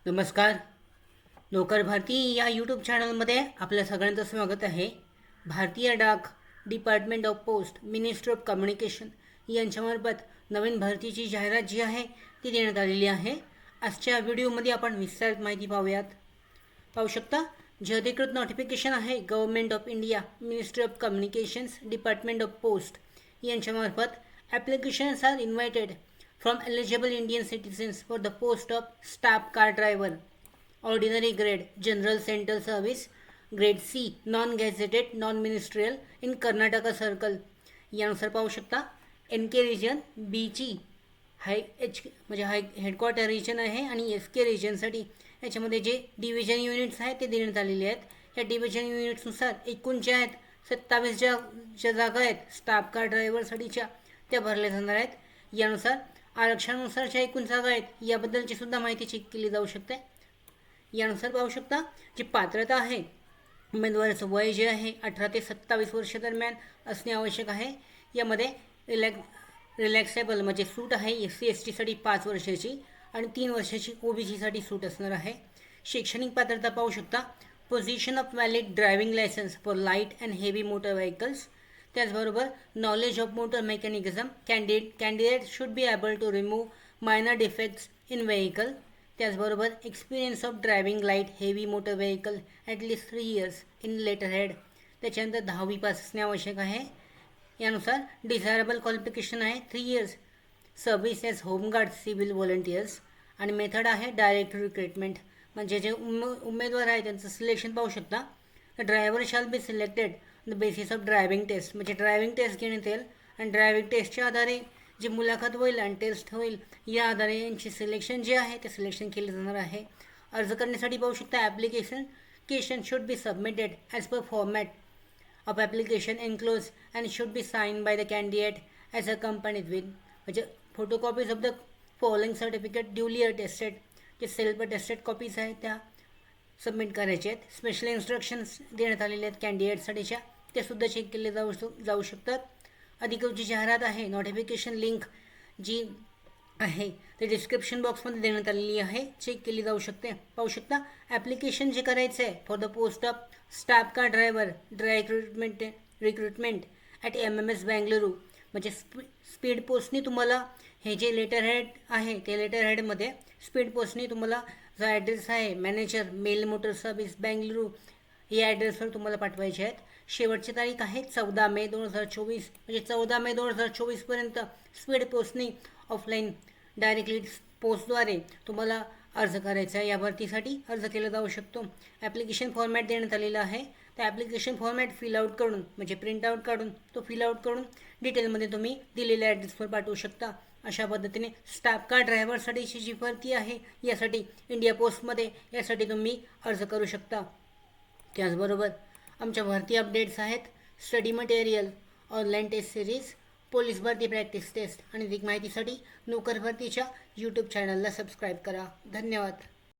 नमस्कार. नोकर भारती या यूट्यूब चॅनलमध्ये आपल्या सगळ्यांचं स्वागत आहे. भारतीय डाक, department of post, ministry of communication यांच्यामार्फत नवीन भरतीची जाहिरात जी आहे ती देण्यात आलेली आहे. आजच्या व्हिडिओमध्ये आपण विस्तारित माहिती पाहूयात. पाहू शकता जे अधिकृत नोटिफिकेशन आहे government of India, ministry of communications, department of post यांच्यामार्फत applications are invited from eligible Indian citizens for the post of staff car driver, ordinary grade, general central service, grade C, non-gazetted, non-ministerial in Karnataka circle. यानुसार पाहू शकता N के region बीची हाय H म्हणजे हाय headquarter region आहे आणि S के रिजनसाठी याच्यामध्ये जे division units आहेत ते देण्यात आलेले आहेत. या डिव्हिजन युनिट्सनुसार एकूण ज्या आहेत 27 ज्या जागा आहेत स्टाफ कार ड्रायव्हरसाठीच्या त्या भरल्या जाणार आहेत. यानुसार आरक्षणानुसार ज्या एकूण जागा आहेत याबद्दलची सुद्धा माहिती चेक केली जाऊ शकते. यानुसार पाहू शकता जी पात्रता आहे उमेदवाराचं वय जे आहे 18 ते 27 वर्ष दरम्यान असणे आवश्यक आहे. यामध्ये रिलॅक्सेबल म्हणजे सूट आहे SC ST साठी 5 वर्षाची आणि 3 वर्षाची OBC साठी सूट असणार आहे. शैक्षणिक पात्रता पाहू शकता position of valid driving licence for light and heavy motor vehicles. त्याचबरोबर knowledge of motor mechanism candidate should be able to remove minor defects in vehicle. त्याचबरोबर experience of driving light heavy motor vehicle at least 3 years in letter head. त्याच्यानंतर 10वी pass असणे आवश्यक आहे. यानुसार desirable qualification आहे 3 years service as home guard civil volunteers आणि method आहे डायरेक्ट रिक्रुटमेंट. म्हणजे जे उमेदवार आहे त्यांचं सिलेक्शन पाहू शकता. Driver shall be selected the basis of driving test म्हणजे ड्रायव्हिंग टेस्ट घेण्यात येईल आणि ड्रायव्हिंग टेस्टच्या आधारे जी मुलाखत होईल आणि टेस्ट होईल या आधारे यांची सिलेक्शन जे आहे ते सिलेक्शन केले जाणार आहे. अर्ज करण्यासाठी पाहू शकता application should be submitted as per format of application enclose and should be sign by the candidate accompanies with म्हणजे photocopies of the following certificate duly attested जे सेल्फ अटेस्टेड कॉपीज आहेत त्या submit करायचे आहेत. Special instructions देण्यात आलेले आहेत कॅन्डिडेटसाठीच्या ते सुद्धा चेक केले जाऊ शकतात. अधिकृत जी जाहिरात आहे नोटिफिकेशन लिंक जी आहे ते डिस्क्रिप्शन बॉक्समध्ये देण्यात आलेली आहे, चेक केली जाऊ शकते. पाहू शकता ॲप्लिकेशन जे करायचं आहे for the post of staff car driver recruitment at MMS Bengaluru म्हणजे स्पीड पोस्टनी तुम्हाला हे जे लेटर हेड आहे ते लेटर हेडमध्ये स्पीड पोस्टनी तुम्हाला जो ॲड्रेस आहे manager mail motor service Bengaluru या ॲड्रेसवर तुम्हाला पाठवायचे आहेत. शेवटची तारीख आहे 14 मे 2024 म्हणजे 14 मे 2024पर्यंत स्पीड पोस्टनी ऑफलाईन डायरेक्टली पोस्टद्वारे तुम्हाला अर्ज करायचा आहे. या भरतीसाठी अर्ज केला जाऊ शकतो. ॲप्लिकेशन फॉर्मॅट देण्यात आलेला आहे. त्या ॲप्लिकेशन फॉर्मॅट फिलआउट करून म्हणजे प्रिंटआउट काढून तो फिलआउट करून डिटेलमध्ये तुम्ही दिलेल्या ॲड्रेसवर पाठवू शकता. अशा पद्धतीने स्टाफ कार ड्रायव्हरसाठीची जी भरती आहे यासाठी इंडिया पोस्टमध्ये यासाठी तुम्ही अर्ज करू शकता. त्याचबरोबर आमच्या भरती अपडेट्स आहेत study material, online test series, police भरती प्रॅक्टिस टेस्ट आणि अधिक माहितीसाठी नोकर भरतीच्या यूट्यूब चॅनलला सबस्क्राईब करा. धन्यवाद.